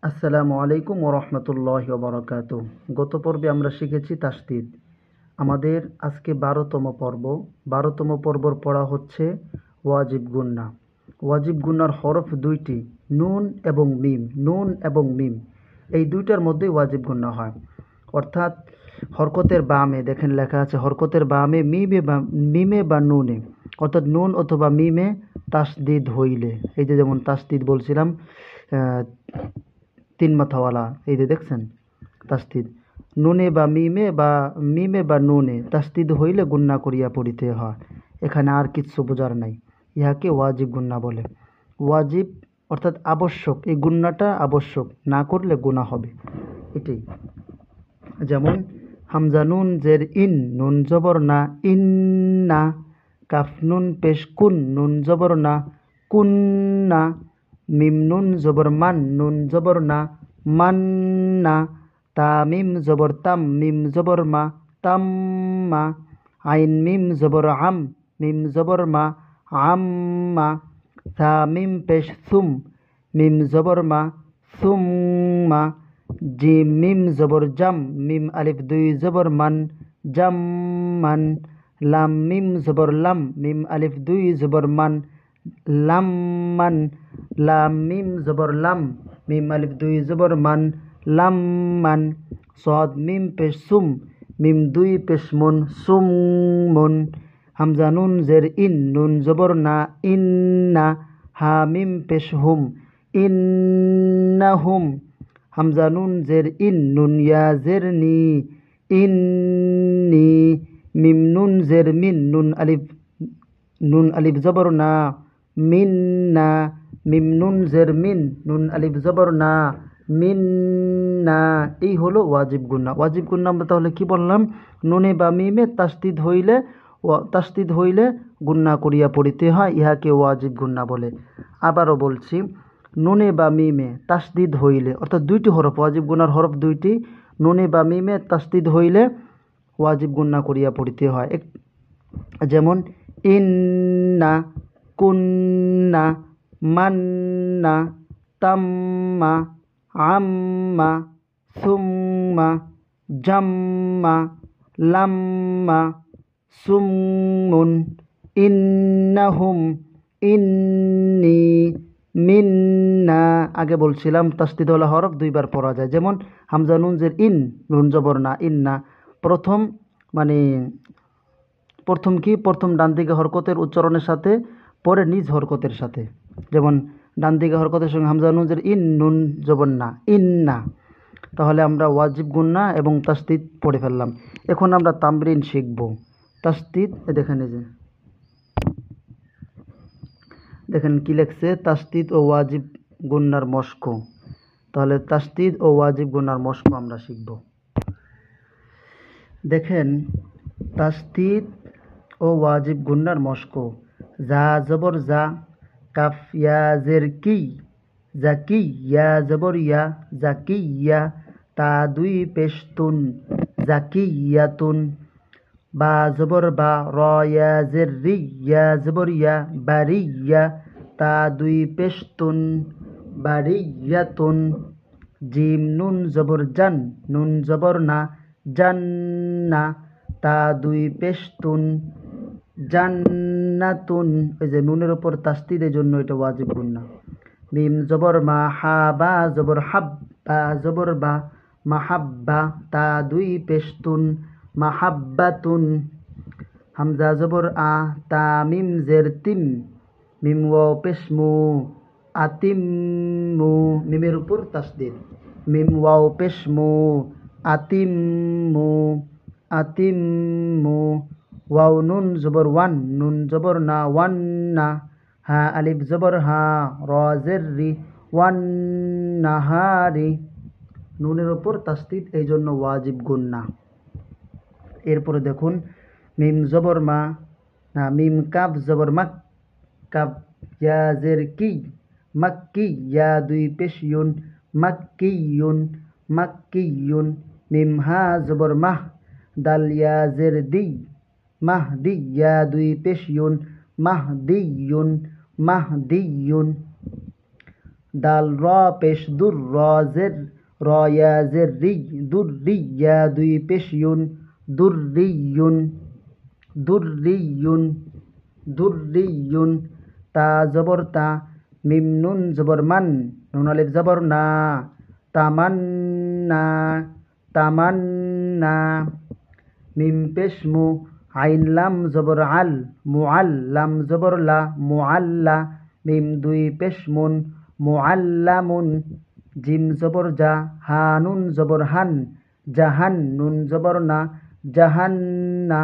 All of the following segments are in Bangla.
আসসালামু আলাইকুম ওয়া রাহমাতুল্লাহি ওয়া বারাকাতুহু। গত পর্বে আমরা শিখেছি তাসদীদ। আমাদের আজকে ১২তম পর্ব। ১২তম পর্বর পড়া হচ্ছে ওয়াজিব গুন্না। ওয়াজিব গুন্নার হরফ দুইটি, নুন এবং মিম। নুন এবং মিম এই দুইটার মধ্যেই ওয়াজিব গুন্না হয়। অর্থাৎ হরকতের বামে দেখেন লেখা আছে হরকতের বামে মিমে বা নুনে, অর্থাৎ নুন অথবা মিমে তাসদীদ হইলে, এই যে যেমন তাসদীদ বলছিলাম, আহ, তিন মাথাওয়ালা, এই যে দেখছেন তাসদীদ। নুনে বা মিমে বা নুনে তাসদীদ হইলে গুন্না করিয়া পড়িতে হয়। এখানে আর কিচ্ছু বোঝার নাই। ইহাকে ওয়াজিব গুন্না বলে। ওয়াজিব অর্থাৎ আবশ্যক, এই গুন্নাটা আবশ্যক, না করলে গুনাহ হবে, এটাই। যেমন হামজা নুন জের ইন, নুন জবর না, ইন্না। কাফ নুন পেশ কুন, নুন জবর না, কুন্না। মিম নুন জবর মান, নুন জবর না, মান্না। তা মিম জবর তাম, মিম জবর মা, তাম্মা। আইন মিম জবর আম, মিম জবর মা, আম্মা। সা মিম পেশ সুম, মিম জবর মা, সুম্মা। জিম মিম জবর জাম, মিম আলিফ দুই জবর মান, জাম্মান। লাম মিম জবর লাম, মিম আলিফ দুই জবর মান, লাম্মান। লাম মিম জবর লাম, মিম আলিফ দুই জবর মান, লাম্মান। সদ মিম পেশ সুম, মিম দুই পেশ মুন, সুমমুন। হামজা নুন জের ইন, নুন জবর না, ইন্না। হা মিম পেশ হুম, ইন্নাহুম। হামজা নুন জের ইন, নুন ইয়া জের নি, ইন্নি। মিম নুন জের মিন, নুন আলিফ জবর না, মিন্না। মিম নুন জের মিন, নুন আলিফ জবর না, মিন্না। এই হলো ওয়াজিব গুন্না। ওয়াজিব গুন্না আমরা তাহলে কি বললাম? নুনে বা মিমে তাসদীদ হইলে গুন্না করিয়া পড়িতে হয়, ইহাকে ওয়াজিব গুন্না বলে। আবারও বলছি, নুনে বা মিমে তাসদীদ হইলে, অর্থাৎ দুইটি হরফ, ওয়াজিব গুনার হরফ দুইটি, নুনে বা মিমে তাসদীদ হইলে ওয়াজিব গুন্না করিয়া পড়িতে হয়। যেমন ইন্না, কুন্না, মান্না, তাম্মা, আম্মা, সুম্মা, জাম্মা, লাম্মা, সুম্মুন, ইন্নাহুম, ইন্নি, মিন্না। আগে বলছিলাম তাসদীদ ওয়ালা হরফ দুইবার পড়া যায়। যেমন হামজা নুন জের ইন, নুন জবর না, ইন্না। প্রথম মানে প্রথম ডান দিকে হরকতের উচ্চারণের সাথে, পরে নিজ হরকতের সাথে। যেমন ডান দিকে হরকতের সঙ্গে হামজা নুন জের ইন, নুন জবর না, ইন্না। তাহলে আমরা ওয়াজিব গুন্না এবং তাসদীদ পড়ে ফেললাম। এখন আমরা তামরিন শিখব। তাসদীদ দেখেন, এই যে দেখেন কি লেখছে, তাসদীদ ও ওয়াজিব গুন্নার মশক। তাহলে তাসদীদ ও ওয়াজিব গুন্নার মশক আমরা শিখব। দেখেন তাসদীদ ও ওয়াজিব গুন্নার মশক। জা জবর জা, কাফ ইয়া জের কি, জাকি। ইয়া জবর ইয়া, জাকিয়া। তা দুই পেশ তুন, জাকিয়াতুন। বা জবর বা, র ইয়া জের রি, ইয়া জবর ইয়া, বারিয়া। তা দুই পেশ তুন, বারিয়াতুন। জিম নুন জবর জান, নুন জবর না, জান্না। তা দুই পেশ তুন, জান্নাতুন। এই যে নুনের উপর তাসদীদের জন্য এটা ওয়াজিব গুন্না। মিম জবর মা, হা বা জবর হাব, বা জবর বা, মাহাব্বা। তা দুই পেশ তুন, মাহাব্বাতুন। হামজা জবর আ, তা মিম জের তিম, মিম ওয়াও পেশ মু, আতিম্মু। মিমের উপর তাসদীদ, মিম ওয়াও পেশ মু, আতিম্মু, আতিম্মু। ওয়াও নুন জবর ওয়ান, নুন জবর না, ওয়ান্না। হা আলিফ জবর হা, র জের রি, ওয়ান্নাহারি। নুনের উপর তাসদীদ, এই জন্য ওয়াজিব গুন্না। এরপরে দেখুন, মিম জবর মা, না মিম কাফ জবর মাক, কাফ ইয়া জের কি, মাক্কি। ইয়া দুই পেশ ইউন, মাক্কিয়ুন, মাক্কিয়ুন। মিম হা জবর মাহ, দাল ইয়া জের দি, মাহদি। ইয়া দুই পেশ ইউন, মাহদিয়ুন, মাহদিয়ুন। দাল র পেশ দুর র জের র ইয়া জের রি দুর রি ইয়া দুই পেশ ইউন দুররিয়ুন দুররিয়ুন দুররিয়ুন তা জবর তা মিম নুন জবর মান নুন আলিফ জবর না তামান্না তামান্না মিম পেশ মু আইন লাম জবর আল মুআল লাম জবর লা মুআল্লা মিম দুই পেশ মুন মুআল্লামুন জিম জবর জা হা নুন জবর হান জাহান নুন জবর না জাহান্না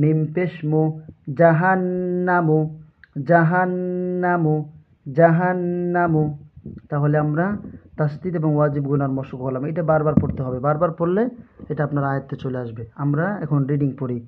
মিম পেশ মু জাহান্নামু জাহান্নামু জাহান্নামু। তাহলে আমরা তাসদীদ এবং ওয়াজিব গুনার মশক হলাম। এটা বারবার পড়তে হবে, বারবার পড়লে এটা আপনার আয়ত্তে চলে আসবে। আমরা এখন রিডিং পড়ি।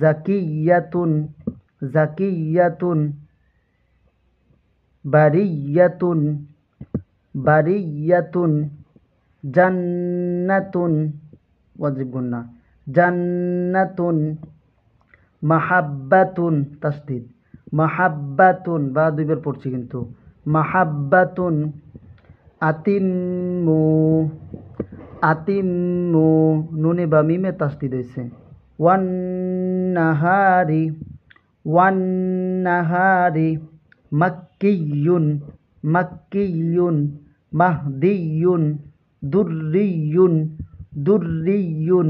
জাকিয়াতুন জাকিয়াতুন বারিয়াতুন বারিয়াতুন জান্নাতুন ওয়াজিব গুন্না জান্নাতুন মাহাব্বাতুন তাসদীদ মাহাব্বাতুন বা দুইবার পড়ছি কিন্তু মাহাব্বাতুন আতিম্মু আতিম্মু নুনে বা মিমে তাসদীদ হয়েছে ওয়ান নাহারি ওয়ান নাহারি মাক্কিয়ুন মাক্কিয়ুন মাহদিয়ুন দুররিয়ুন দুররিয়ুন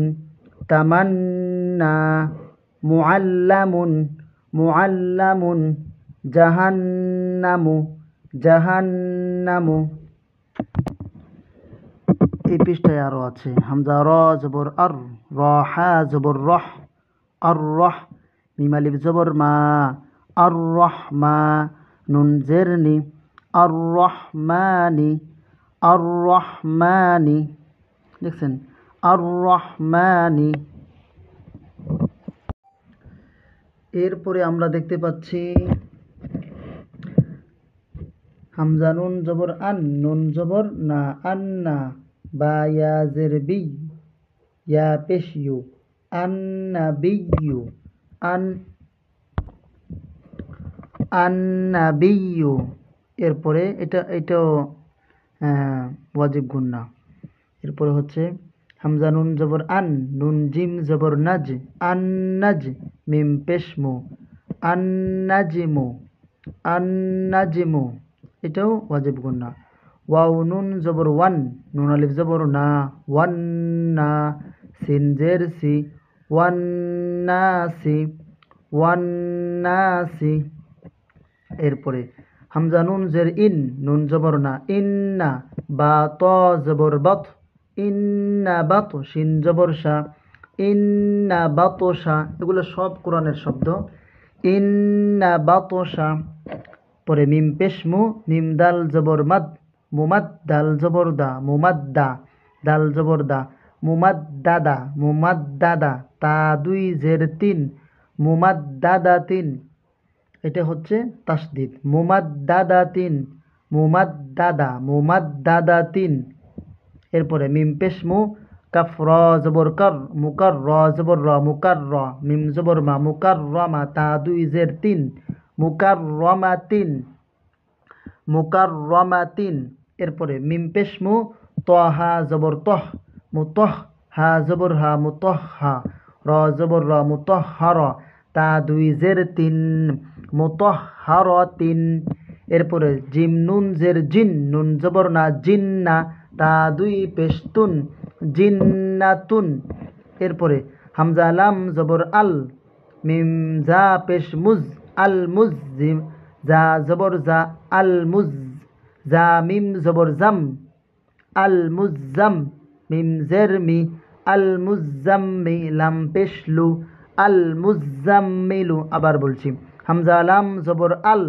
তামান্না মুআল্লামুন মুআল্লামুন জাহান্নামু জাহান্নামু। এই পৃষ্ঠায় আরো আছে হামজা র জবর আর র হা জবর রহ আর রহ মিম আলিফ জবর মা আর রহমা নুন জেরনি আর রহমানি আর রহমানি দেখছেন আর রহমানি। এরপরে আমরা দেখতে পাচ্ছি হামজা নুন জবর আন নুন জবর না আন্না বা ইয়া জের বি ইয়া পেশ ইউ আন্নাবিয়্যু আন আন্নাবিয়্যু। এরপরে এটাও ওয়াজিব গুন্না। এরপরে হচ্ছে হামজা নুন জবর আন নুন জিম জবর নাজ আন্নাজ মিম পেশমু আন্নাজিমু আন্নাজিমু এটাও ওয়াজিব গুন্না। ওয়াও নুন জবর ওয়ান নুন আলিফ জবর না ওয়ান্না সিন জের সি ওয়ান্নাসি ওয়ান্নাসি। এরপরে হামজা নুন জের ইন নুন জবর না ইন্না বা ত জবর বত ইন্না বাত শিন জবর শা ইন্না বাতশা এগুলো সব কোরআনের শব্দ ইন্না বাতশা। পরে মিম পেশমু মিম দাল জবর মাদ মুমাদ দাল জবর দা মুমাদ্দা দাল জবর দা মুমাদ্দাদা মুমাদ্দাদা তা দুই জের তিন মুমাদ্দাদা তিন এটা হচ্ছে তাসদীদ মুমাদ্দাদা তিন মুমাদ্দাদা মুমাদ্দাদা তিন। এরপরে মিম পেশমু কাফ র জবর কর মুকার র জবর র মুকার র মিম জবর মা মুকার রমা তা দুই জের তিন মুকার রমা তিন মুকার রমা তিন। এরপরে মিম পেশমু তহা জবর তহ মুতহ হা জবর হা মুতহ হা র জবর র মুতহ হর তা দুই জের তিন মুতহ হর তিন। এরপরে জিম নুন জের জিন নুন জবর না জিন্না তা দুই পেশতুন জিন্নাতুন। এরপরে হামজা লাম জবর আল মিম জা পেশ মুজ আল মুজিম জা জবর জা আল মুজ জা মিম জবর জাম আল মুজাম মিম জের মি আল মুজাম্মি লাম পেশলু আল মুজাম্মিলু। আবার বলছি হামজা লাম জবর আল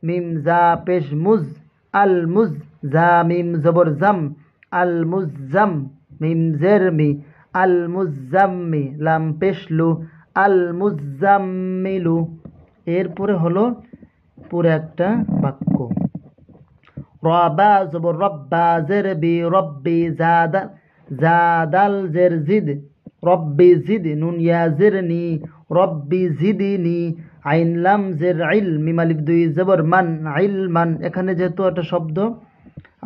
মিম জা পেশ মুজ আল মুজ জা মিম জবর জাম আল মুজাম মিম জের মি আল মুজাম্মি লাম পেশলু আল মুজাম্মিলু। এরপরে হলো পুরো একটা বাক্য রবা জবর রব্বা জের বি রব্বি জাদা জাদাল জের জিদ রব্বি জিদ নুন ইয়া জিরনি রব্বি জিদিনি আইন লাম জের ইল মিম আলিফ দুই জবর মান ইলমান। এখানে যেহেতু একটা শব্দ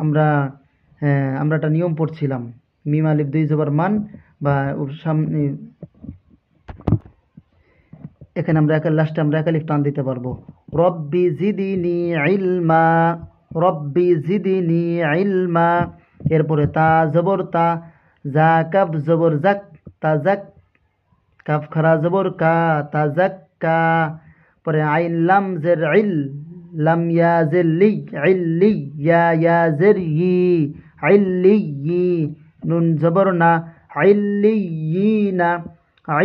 আমরা আমরা একটা নিয়ম পড়ছিলাম, মিম আলিফ দুই জবর মান, বা ওর সামনে এখানে আমরা লাস্টে আমরা এক আলিফ টান দিতে পারবো। রব্বি জিদিনি ইলমা, রব্বি জিদিনি ইলমা। এরপরে তা জবর তা, জা কাফ জবর জাক, তা জাক, কাফ খারা জবর কা, তা জাক কা। পরে আইন লাম জের ইল, লাম ইয়া জের লি, ইল্লি, ইয়া জের ই, ইল্লি ই। নুন জবর না, ইল্লিয়িনা,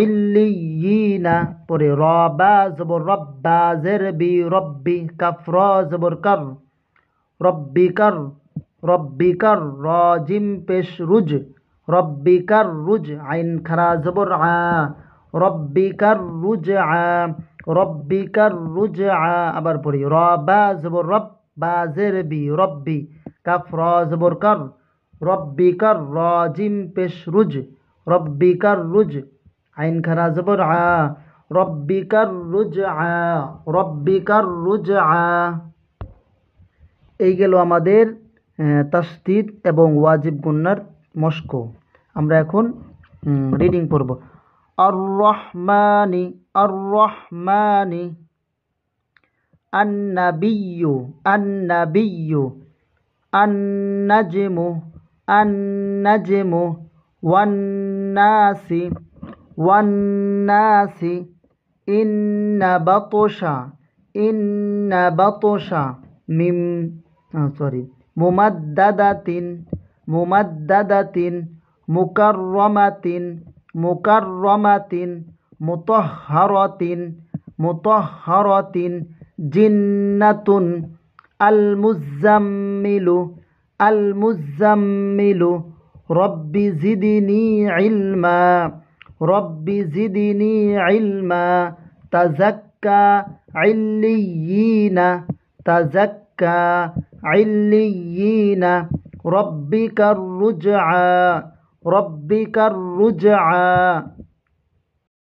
ইল্লিয়িনা। পরে র বা জবর রব্বা জের বি, রব্বি, কাফ র জবর কর, রব্বিকার, রব্বিকার। র জিম পেশ রুজ, রব্বিকার রুজ। আইন খারা জবর আ, রব্বিকার রুজ আ, রব্বিকার রুজ আ। আবার পড়ি র বা জবর রব, বা জের বি, রব্বি, কাফ র জবর কর, রব্বিকার। র জিম পেশ রুজ, রব্বিকার রুজ। আইন খারা জবর আ, রব্বিকার রুজ আ, রব্বিকার রুজ আ। এই গেল আমাদের তাসদিদ এবং ওয়াজিব গুন্নার মস্ক। আমরা এখন রিডিং পড়ব। আর রহমানি, আর রহমানি। আন্নাবিয়্যু, আন্নাবিয়্যু। আন্নাজমু, আন্নাজমু। ওয়ান্নাসি, ওয়ান্নাসি। ইন্না বাতশা, ইন্না বাতশা। মিম মুমাদ্দাদাতিন, মুমাদ্দাদাতিন। মুকাররমাতিন, মুকাররমাতিন। মুতাহহারাতিন, মুতাহহারাতিন। জিন্নাতুন। আল মুজাম্মিলু, আল মুজাম্মিলু। রব্বি জিদিনি ইলমা, রব্বি জিদিনি ইলমা। তাজাক্কা, ইল্লিয়িনা, তাজাক্কা, ইল্লিয়িনা। রব্বিকার রুজআ, রব্বিকার রুজআ।